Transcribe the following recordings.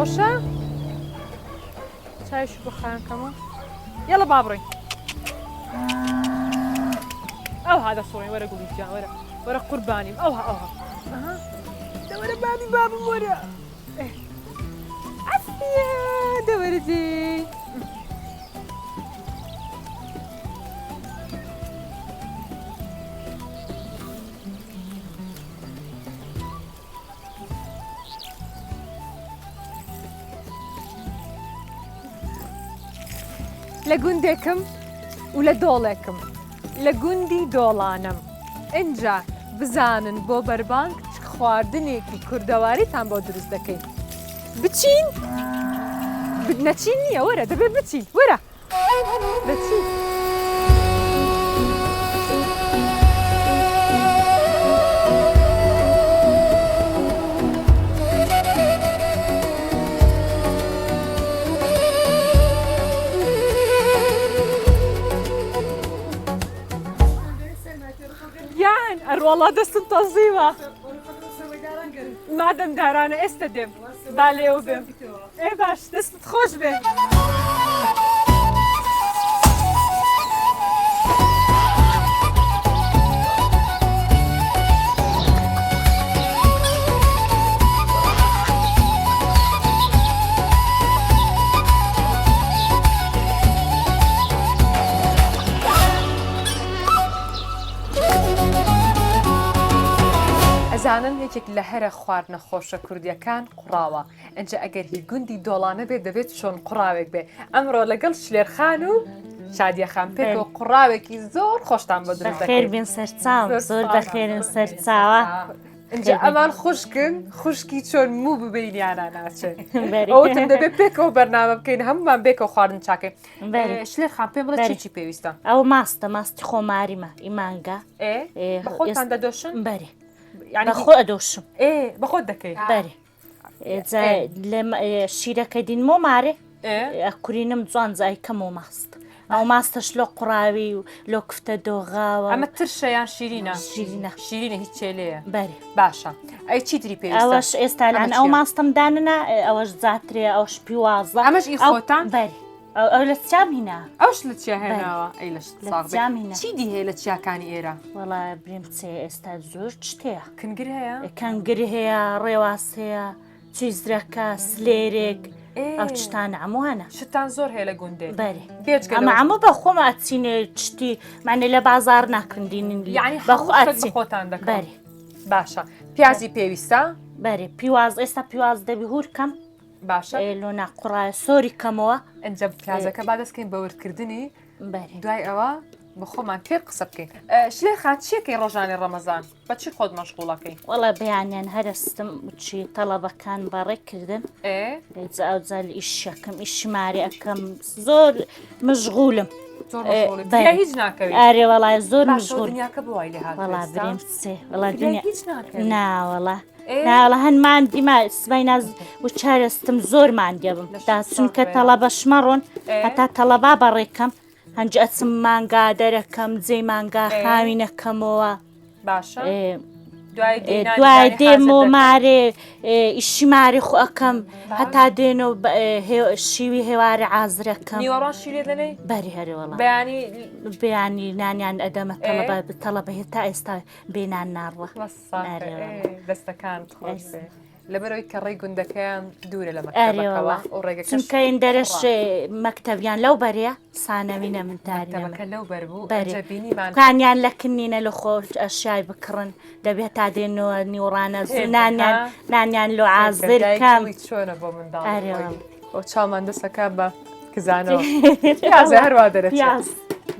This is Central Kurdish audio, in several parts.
خۆشە؟ چاویش بخانکەمە یاڵە بابڕێ ئەو هادە سۆڕی وەرە گوڵیجان وەرە قوربانیم ئەوها دەوەرە بابی بابم وەرە ئەسیە دەوەرە جێ لە گوندێکم و لە دۆڵێکم لە گوندی دۆڵانم ئینجا بزانن بۆ بەربانگ چ خواردنێکی کوردەواریتان بۆ دروست دەکەین بچین نەچین نییە وەرە دەبێت بچین وەرە دەچین والله دەستم تەزیوە مادەم دارانە ئێستا دێم با لێو بێم ئێ باش دەستت خۆش بێ زانن یەکێک لە هەرە خواردنە خۆشە کوردیەکان قوڕاوە ئەنجە ئەگەر هی گوندی دۆڵانە بێت دەبێت چۆن قوڕاوێک بێ ئەمڕۆ لەگەڵ شلێرخان و شادیەخان پێکەوە قوڕاوێکی زۆر خۆشتان بۆ دروست خێر بێن سەرچاو زۆر بەخێرن سەرچاوە ئەنجە ئەمان خوشکن خوشکی چۆن موو ببینیانە ناچێت ئەوتم دەبێت پێکەوە بەرنامە بکەین هەمومان بێکەوە خواردن چاکەین شلێرخان پێم بڵێ چی پێویستە ئەو ماستی خۆماریمە ئیمانگە خۆتان دەدۆشن بەرێ بەخۆ ئەدۆشم بەخۆت دەکەیت بەرێ شیرەکە دینمۆ مارێ ئەکورینم جوان زایکەم و ماست ئەو ماستەش لۆ قوڕاوی و لۆ کوفتە دۆغاوە ئەمە ترشەیان شیرینە شیرینە هیچ چێلەیە بەرێ باشە ئەی چیتری پێویستە ئەوەش ئێستا لەن ئەو ماستم داننا ئەوەش زاترێ ئەوش پیوازە ئەمەش ئی خۆتان بەرێ ئەو لە چام هینا ئەوش لە چیا هێناوە ئەی لە چی دی هەیە لە چیاکانی ئێرە وەڵا بریم چێ ئێستا زۆر چتەیە کنگر هەیە کەنگری هەیە ڕێواز هەیە چیزرەکە سلێرێک ئەو شتان هەمووانە شتان زۆر هەیە لە گوندێ بەرێ ئەمە هەموو بە خۆمە ئەچینێ چتی مانێ لە بازار ناکردین بەخۆتان دەکەن بەرێ باشە پیازی پێویستە بەرێ پیواز ئێستا پیواز دەبی هورکەم باشە لۆ ناقوڕایە سۆری کەمەوە ئەنجە پیازەکە با دەستکەین بە وردکردنی بەرێ دوای ئەوە بە خۆمان تێر قسە بکەین شلێرخان چیەکەی ڕۆژانی ڕەمەزان بە چی خۆت مەشغوڵەکەی وەڵا بەیانیان هەرستم وچی تەڵەبەکان بەڕێ کردن ئەوجال ئیشەکەم ئیشماری ئەەکەم زۆر مشغولم هیچ ناکەوێت ئارێ وەڵای زۆر مشغول دنیاکە بوای لێ هات وەڵا بریم سێ وەڵا دنیا ناوەڵا ناوەڵا هەنمان دیما سبای ناز و چارەستم زۆر ماندێبم دا چونکە تەڵەبە شمەڕۆن هەتا تەڵەبا بەڕێکەم هەنج ئەچم مانگا دەرەکەم جێ مانگا خاوینەکەمەوە باشە دوای دێم و مارێ ئیشی ماری خۆ ئەەکەم هەتا دێن و شیوی هێوارە ئازرەکەم نیوەڕۆژ شیرێ دەنەی بەری هەرێوەڵا بەیانی نانیان ئەدەمە تەڵەبە هێتا ئێستا بێنان ناڕوە دەستەکان خۆش بێ لەبەرەوەی کە ڕێی گوندەکەیان دوورە لە مەکتەبەکەوە چونکە این دەرەش مەکتەبیان لەو بەرێ سانەوینە منتارەکە لەو بەربوو کانیان لە کنینە لە خۆش ئەشای بکڕن دەبێت تا دێنەوە نیوڕانە نانیان لۆ ئازرکەم چۆنە بۆ منداڵ ئەو چاومان دەسەکە بە کزانەوە هەروە دەرەچ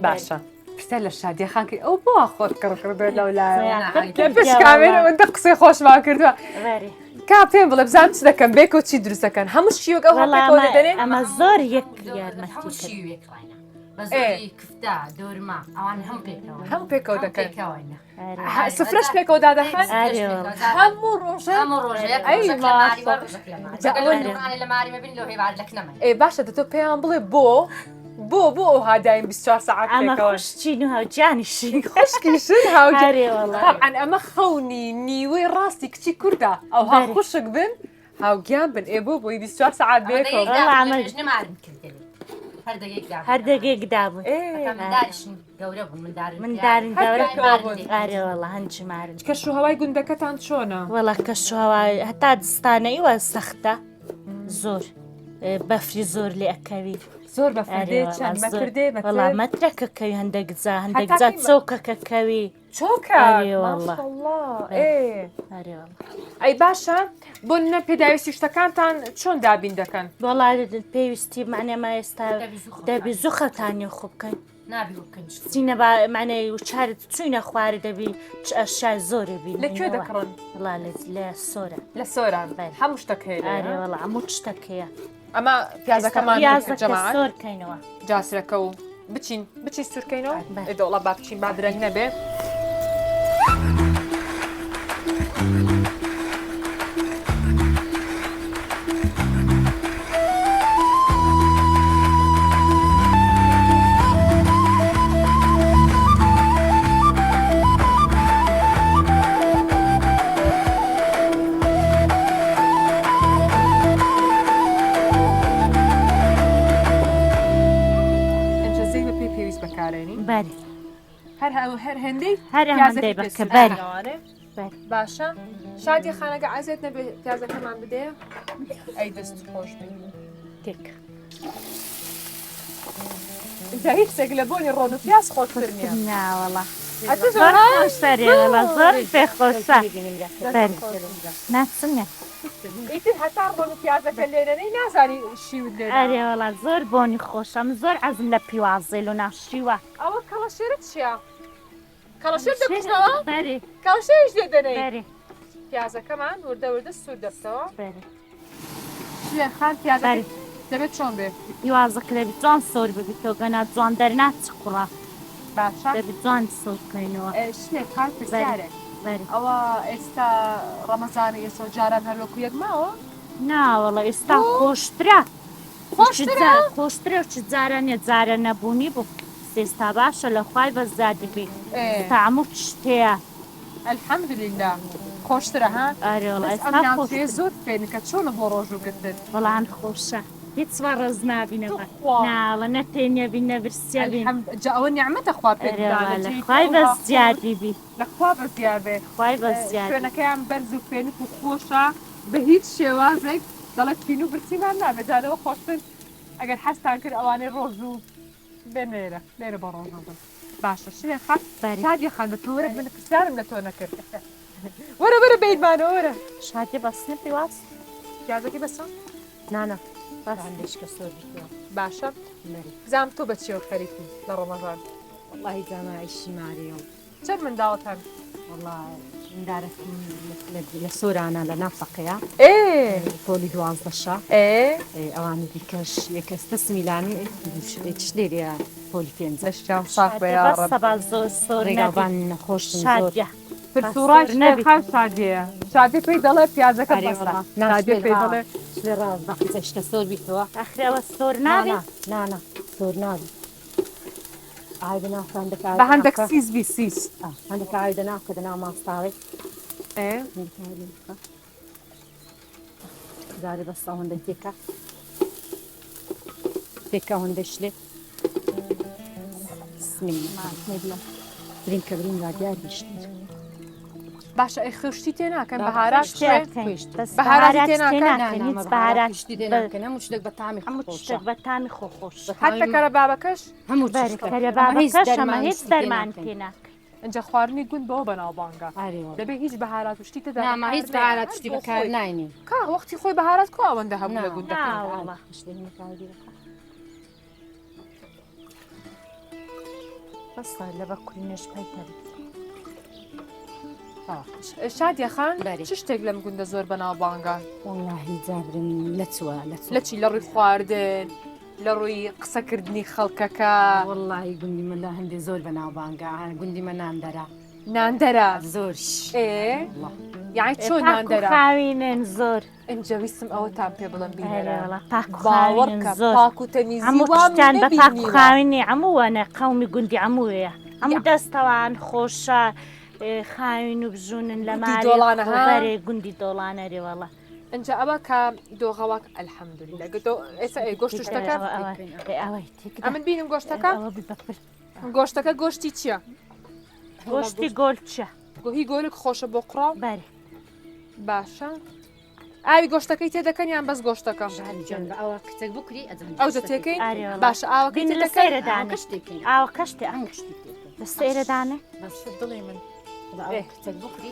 باشە پرسیار لە شادیە خان کرد ئەو بۆ خۆت کڕکردو لەولایە زۆر پێش کامێنە وەندە قسەی خۆشمان کردووە بەری کا پێم بڵێ بزانم چ دەکەم بێک و چی دروست دەکەن هەموو شیوەک ئەو هەڵێکەوە دەدەنێن ئەمە زۆر یەک یارمەتی هەموو کرد شیوێکڵینە بەزۆری کفتە دۆرما ئەوان هەموو پێکەوە دەکەن پێکەوەینە سفرەش پێکەوە دادەخەن هەموو ڕۆژە هەموو ڕۆژەیە لە ماریمە بین لە هێوار دەکنەمە ئێ باشە دە تۆ پێیان بڵێ بۆ ئەو هادایم 24 ساعت ئەمە پێکەوە خوشتین و هاوجانیشی خوشکیشن هاوجێ هەرێ وەڵا طبعاً ئەمە خەونی نیوەی ڕاستی کچی کووردا ئەو ها خوشک بن هاوگیان بن ئێ بۆ بۆی 24 ساعت بێکەوە نەمارم کردێت هەردەگێک دابوون منداریشن گەورە بوون مندارن گەورە ئارێ وەڵا هەنجی مارن کەش و هەوای گوندەکەتان چۆنە وەڵا کەشوهاوای هەتا دستانەی وە سەختە زۆر بەفری زۆر لێ ئەکەوی زۆر بەفردێ چەند مەتردێ وەڵا مەترەکەکەوی هەندێکجا هەندێکجا چۆکەکەکەوی چۆکە والله. ئەی باشە بۆ نە پێداویستی شتەکانتان چۆن دابین دەکەن وەڵا پێویستی معنێمە ئێستا دەبی زوو خەتانی خۆ بکەین نابی بکەنج چینە معنەی و چارت چوینە خوارە دەبی ئەشای زۆرە بین لەکوێ دەکڕن وڵا لە سۆرە لە سۆران هەموو شتەک ئارێ هەیە وەڵا هەموو شتەکەیە ئەمە پیازەکەمان جەماعەت سۆرکەینەوە جاسرەکە و بچی سوورکەینەوە دەوڵە با بچین با درەنگ نەبێ بەری هەر هەندەی هەر هەندەی بکە بەری باشە شادی خانەکە ئازێت نەبێ پیازەکەمان بدەیە ئەی دەست خۆش تێک جا هیچ شتێک لە بۆنی ڕۆن و پیاز خۆشتر نییە ناوەڵا زۆر خۆشتەرێوەڵا زۆر پێخۆشە ناچنە ئیتر هەتا ڕۆن و پیازەکە لێرەنەی نازانی شیوت لێ ئەرێوەڵا زۆر بۆنی خۆشەم زۆر عەزم لە پیوازێل و ناشیوە ئەوە کەڵەشێرت چییە؟ کەڵەشێر دەکوژنەوە؟ بەری کەڵەشێریش لێدەنەی بەری پیازەکەمان وردە سوور دەبتەوە بەری خان پیازەکە دەبێت چۆن بێ؟ پیوازەکە دەبی جوان سۆر ببیتەوە گەنا جوان دەرناچ قوڕا باشە دەبی جوان سۆرکەینەوە شتێک کار پرسیارێک بەری ئەوە ئێستا ڕەمەزانی ئێستا جاران هەروەکو یەک ماوە؟ ناوەڵە ئێستا خۆشترە خۆشترە و چ جارە نیە جارە نەبوونی بوو ئێستا باشە لە خوای بەزادبی تاعمو شتەیە ئەلحەمدوللیلا خۆشترە ها؟ ئارێوەڵا ئێستا خۆشترە زۆر فێنکە چۆنە بۆ ڕۆژوگرتن؟ بەڵام خۆشە هیچ وا ڕز نبینەوە ناڵە نەتێنە بین نەبرسیە بین ئەوە نیعممەتە خوا پێ خوای بە زیادی بی لەخوا بە زیاد بێ خوای بە زیاد شوێنەکەیان بەرز و فێنک و خۆشە بە هیچ شێوازێک دەڵێت فین و برسیمان نابێت جارەوە خۆشتن ئەگەر حەستان کرد ئەوانەی ڕۆژ و بێ لێرە بە ڕۆژ باشە شێ خات شادی خان بە تۆرە من پرسیارم لە تۆ نەکرد وەرە بیتمانەوە وەرە شادی بەسنە پیواز پیازەکەی بەسە نانە هەندێشکە سۆر باشە زام تۆ بە چێوە خەریکی لە ڕۆمەژان والله زانایشی ماریۆ چەند منداڵەتان والله مندارەکەم لە سۆرانە لە نافەقەیە پۆلی 12 ئەوانی دیکەش یەکەستە سمیلانی لێرە پۆلی پێنج لەشیان ساق بە زۆر ڕێگاڵبان نەخۆش شادیە پرسوڕای شادیە شادی پێی دەڵێ پیازەکە نادێ پێی دەڵێ شتە سۆر بیتەوە ئەخرەوە سۆر نابێ نانە سۆر نابێ بە هەندێک سیس هەندێک ئاوی ناکە دەنا ماستاوی داری بەستا هەندە تێکە هەندەش لێ برینکە برین رادیاریشت باشە ئەی خوشتی تێ ناکەن بەهارات هەموو شتێک بە تامی بە تامی خۆخۆش حتا کەرە بابەکەش هەموو بابەکەشەمە هیچ دەرمان پێ ناکە ئەجا خواردنی گوند بەوە بەناوبانگە دەبێت هیچ بەهارات و شتی تێدا هیچ بەهارات شتی بەکار ناینی کا وەختی خۆی بەهارات کو ئەوەندە هەبوو لە ناوەڵە. گوندەکە. والله. شتێک نەکاری بەکار. فرسوڕای شتێک خەوشادیە. شادی پێی دەڵێ پیازەکە بەسە. بەسە لە بە کوینش پەیتەر شادیە خان بەری. چ شتێک لەم گوندە زۆر بەناو بانگە واللهی جابرن لە چوە لە چی لە ڕووی خواردن لە ڕووی قسەکردنی خەڵکەکە واللهی گوندی من لە هەندێ زۆر بەناو بانگە گوندی من نامدەرا ناندەرە زۆرش یعنی چۆن ناندەرە خاوینن زۆر ئەنجە ویستم ئەوەتان پێ بڵم بینەرە باوەڕکە زۆر پاک و تەمیزی هەموو وام شتیان بە پاک و نەبینیوە. خاوینی هەمووانە قەومی گوندی هەمووەیە هەموو دەستەوان خۆشە خاوین و بژونن لە گوندی دۆڵانە ها؟ مارێ گوندی دۆڵانەری وەڵە ئەنجە ئەوە کە دۆغەواک ئەلحەمدولیلە ئێستا گۆشت و شتەکە ئەوەی ئەمن بینم گۆشتەکە گۆشتەکە گۆشتی چییە؟ گۆشتی گۆلچە هی گۆلک خۆشە بۆ قڕاو بەری باشە ئاوی گۆشتەکەی تێدەکەن یان بەس گۆشتەکە ئەوە کچێک بکری ئەو دەتێکەین ئاری وەڵا. باشە ئاوەکەی بین لە تێدەکەن سێرەدانێ شتێکین ئاوە کەشتی ئەنگشتی لە سێرەدانێ بەس دڵی من کچێک بکری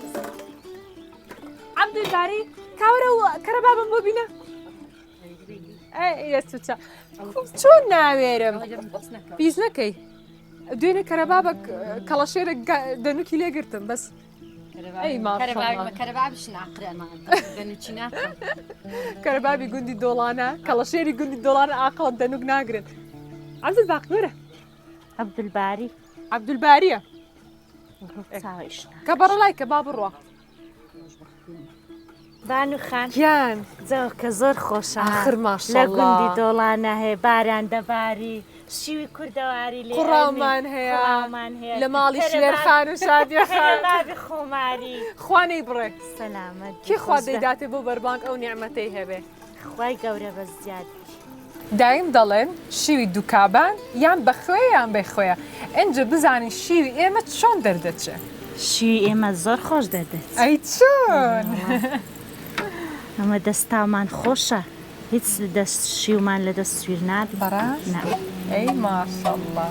عەبدولباری کاوەرە و کەرەبا بم بۆ بینە ئێستوچە چۆن ناوێرم بیز نەکەی دوێنێ کەرەبا بە کەڵەشێرە دەنوکی لێگرتم بەس ئەی ماشەڵڵا. کەرەبابش ناقرێمان دەنوچی ناکەم کەرەبابی گوندی دۆڵانە کەڵەشێری گوندی دۆڵانە ئاقڵ دەنوک ناگرن عەبدولباق وەرە عەبدولباری عەبدولباریە چاویشنا کە بەڕەڵای کە با بڕۆ بانو خان گیان جەوە کە زۆر خۆشە آخر لە ماشەڵڵا گوندی دۆڵانە هەیە باران دەباری شیوی کوردەواری لێ قوڕاومان هەیە قوڕاومان هەیە لە ماڵی شێرخان و شادیە خان کەرەبابی خۆماری خوانەی بڕێ سەلامەت کێ خوا دەیداتێ بۆ بەربانک ئەو نیعمەتەی هەبێ خوای گەورە بە زیاد دایم دەڵێن شیوی دووکابان یان بەخوێ یان بەخۆیە ئەنجە بزانین شیوی ئێمە چۆن دەردەچێ شیوی ئێمە زۆر خۆش دەدێت ئەی چۆن ئەمە دەستامان خۆشە هیچ دەست شیومان لە دەست سویر نابی بەڕاست؟ نا. ئەی ماشەڵڵا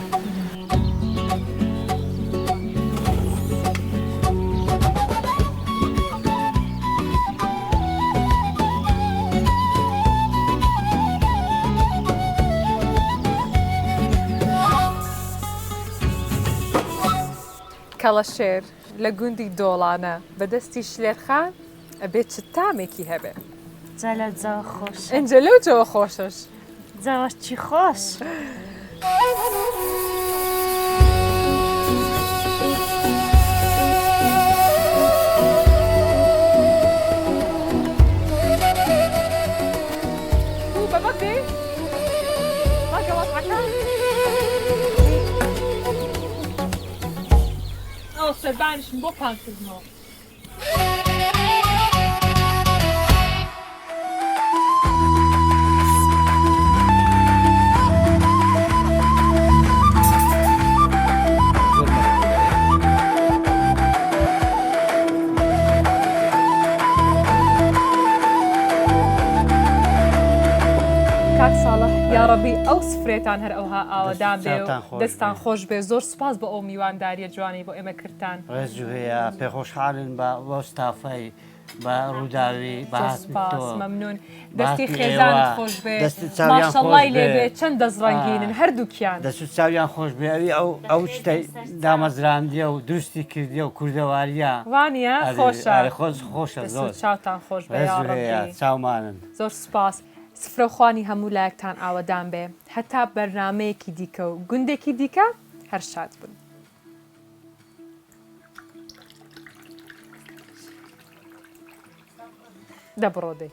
کەڵەشێر لە گوندی دۆڵانە بەدەستی شلێرخان ئەبێت چ تامێکی هەبێ جا لە جەوە خۆش ئەنجە لەو جەوە خۆشش جەوە چی خۆش بەبەکێ ئەو سەربانشم بۆ پانکردنەوە کاک ساڵح یاڕەبی ئەو سفرێتان هەر ئەوها ئاوادان بێ و دەستان خۆش بێ زۆر سوپاس بە ئەو میوانداریە جوانی بۆ ئێمە کردان ڕێزوو هەیە پێخۆشحاڵن بە وەستافای بە ڕووداوی سپاس مەمنون دەستی باسی خێزانت ئێوە، خۆش بێ دەستی چاویان ماشەڵڵای خۆش لێ بێ. بێ چەند دەستڕەنگینن هەردووکیان دەست و چاویان خۆش بێ ئەوی ئەو شتەی دامەزراندیە و دروستی کردیە و کوردەواریە وانە خۆشە خۆشە دەست زۆر و چاوتان خۆش بێ ڕێزوو هەیە یاڕەبی چاومانن زۆر سپاس سفرەخوانی هەموو لایەکتان ئاوەدان بێ هەتا بەرنمەیەکی دیکە و گوندێکی دیکە هەر شاد بن دەبڕۆ دەی